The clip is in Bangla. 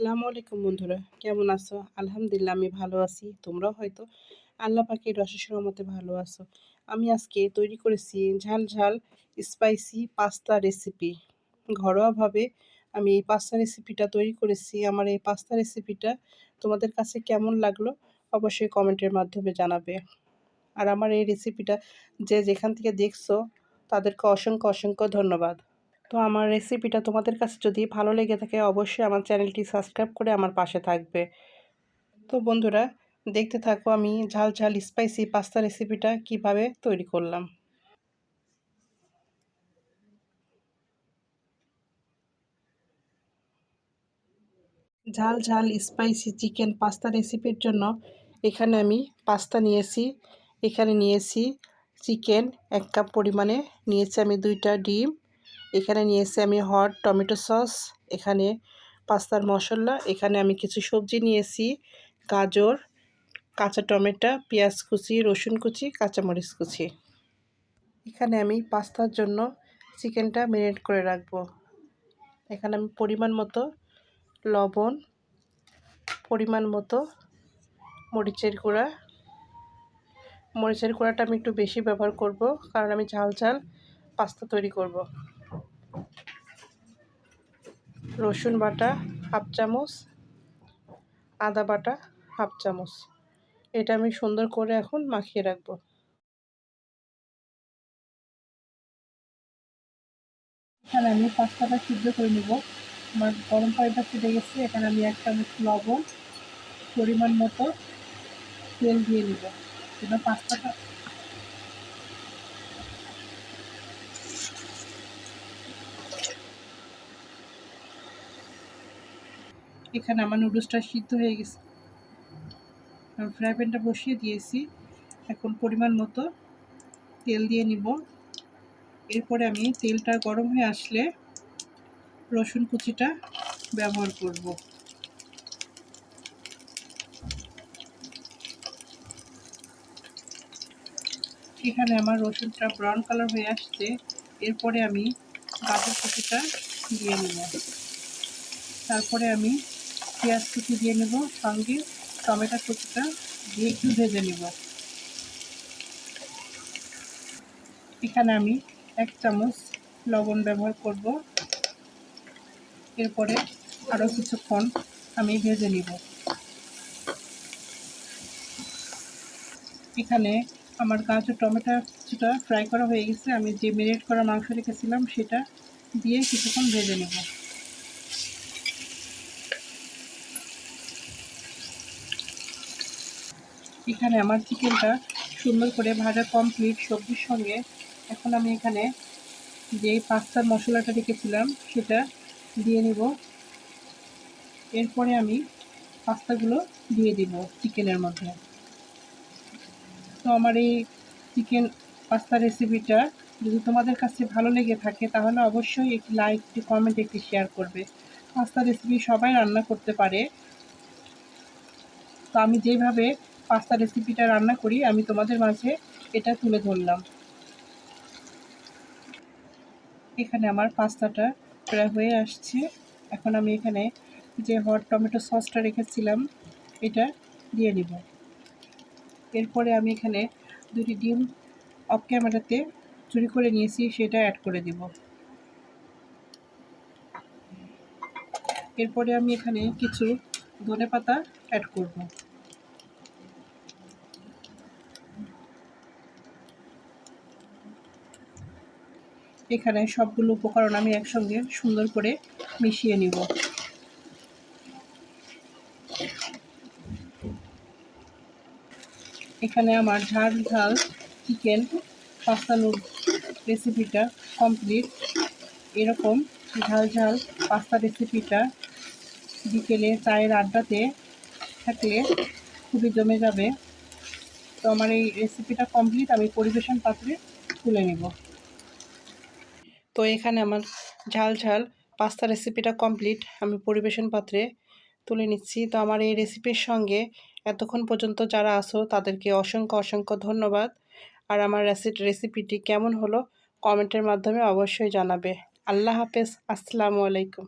আসসালামু আলাইকুম বন্ধুরা, কেমন আছো? আলহামদুলিল্লাহ আমি ভালো আছি। তোমরাও হয়তো আল্লাহ পাকের অশেষ রহমতে ভালো আছো। আমি আজকে তৈরি করেছি ঝাল ঝাল স্পাইসি পাস্তা রেসিপি। ঘরোয়াভাবে আমি এই পাস্তা রেসিপিটা তৈরি করেছি। আমার এই পাস্তা রেসিপিটা তোমাদের কাছে কেমন লাগলো অবশ্যই কমেন্টের মাধ্যমে জানাবে। আর আমার এই রেসিপিটা যে যেখান থেকে দেখছো তাদেরকে অসংখ্য অসংখ্য ধন্যবাদ। তো আমার রেসিপিটা তোমাদের কাছে যদি ভালো লেগে থাকে অবশ্যই আমার চ্যানেলটি সাবস্ক্রাইব করে আমার পাশে থাকবে। তো বন্ধুরা, দেখতে থাকো আমি ঝাল ঝাল স্পাইসি পাস্তা রেসিপিটা কিভাবে তৈরি করলাম। ঝাল ঝাল স্পাইসি চিকেন পাস্তা রেসিপির জন্য এখানে আমি পাস্তা নিয়েছি, এখানে নিয়েছি চিকেন 1 কাপ পরিমাণে, নিয়েছি আমি 2টা ডিম, এখানে নিয়েছি আমি হট টমেটো সস, এখানে পাস্তার মশলা, এখানে আমি কিছু সবজি নিয়েছি গাজর, কাঁচা টমেটো, পেঁয়াজ কুচি, রসুন কুচি, কাঁচামরিচ কুচি। এখানে আমি পাস্তার জন্য চিকেনটা ম্যারিনেট করে রাখবো। এখানে আমি পরিমাণ মতো লবণ, পরিমাণ মতো মরিচের গুঁড়া, মরিচের গুঁড়াটা আমি একটু বেশি ব্যবহার করব কারণ আমি ঝাল ঝাল পাস্তা তৈরি করব। রসুন বাটা 1/2 চামচ, আদা বাটা 1/2 চামচ। এটা আমি সুন্দর করে এখন মাখিয়ে রাখবো। এখানে আমি পাস্তাটা সিদ্ধ করে নেব। আমার গরম পানিটা ফুটে গেছে, এখানে আমি 1 চামচ লবণ, পরিমাণ মতো তেল দিয়ে নেব। এবার পাস্তাটা এখানে আমার নুডলসটা সিদ্ধ হয়ে গেছে। আমি ফ্রাই প্যানটা বসিয়ে দিয়েছি, এখন পরিমাণ মতো তেল দিয়ে নিব। এরপরে আমি তেলটা গরম হয়ে আসলে রসুন কুচিটা ব্যবহার করব। এখানে আমার রসুনটা ব্রাউন কালার হয়ে আসছে, এরপরে আমি গাজর কুচিটা দিয়ে নেব। তারপরে আমি পেঁয়াজ কুচি দিয়ে নেব, সঙ্গে টমেটো কুচিটা দিয়ে একটু ভেজে নেব। এখানে আমি 1 চামচ লবণ ব্যবহার করব। এরপরে আরও কিছুক্ষণ আমি ভেজে নিব। এখানে আমার গাজর টমেটো কিছুটা ফ্রাই করা হয়ে গেছে, আমি যে ম্যারিনেট করা মাংস রেখেছিলাম সেটা দিয়ে কিছুক্ষণ ভেজে নেব। এখানে আমার চিকেনটা সুন্দর করে ভাজা কমপ্লিট সবজির সঙ্গে। এখন আমি এখানে যে পাস্তার মশলাটা রেখেছিলাম সেটা দিয়ে নেব। এরপরে আমি পাস্তাগুলো দিয়ে দিব চিকেনের মধ্যে। তো আমার এই চিকেন পাস্তা রেসিপিটা যদি তোমাদের কাছে ভালো লেগে থাকে তাহলে অবশ্যই একটি লাইক, একটি কমেন্ট, একটি শেয়ার করবে। পাস্তা রেসিপি সবাই রান্না করতে পারে। তো আমি যেভাবে পাস্তা রেসিপিটা রান্না করি আমি তোমাদের মাঝে এটা তুলে ধরলাম। এখানে আমার পাস্তাটা প্রায় হয়ে আসছে। এখন আমি এখানে যে হট টমেটো সসটা রেখেছিলাম এটা দিয়ে নিব। এরপরে আমি এখানে 2টি ডিম অফ ক্যামেরাতে চুরি করে নিয়েছি সেটা অ্যাড করে দিব। এরপরে আমি এখানে কিছু ধনেপাতা অ্যাড করব। এখানে সবগুলো উপকরণ আমি একসঙ্গে সুন্দর করে মিশিয়ে নিব। এখানে আমার ঝাল ঝাল চিকেন পাস্তা রেসিপিটা কমপ্লিট। এরকম ঝাল ঝাল পাস্তা রেসিপিটা বিকেলে চায়ের আড্ডাতে থাকলে খুবই জমে যাবে। তো আমার এই রেসিপিটা কমপ্লিট, আমি পরিবেশন পাত্রে তুলে নেব। তো এখানে আমার ঝাল ঝাল পাস্তা রেসিপিটা কমপ্লিট, আমি পরিবেশন পাত্রে তুলে নিচ্ছি। তো আমার এই রেসিপির সঙ্গে এতক্ষণ পর্যন্ত যারা আছো তাদেরকে অসংখ্য অসংখ্য ধন্যবাদ। আর আমার রেসিপিটি কেমন হলো কমেন্টের মাধ্যমে অবশ্যই জানাবে। আল্লাহ হাফেজ, আসসালামু আলাইকুম।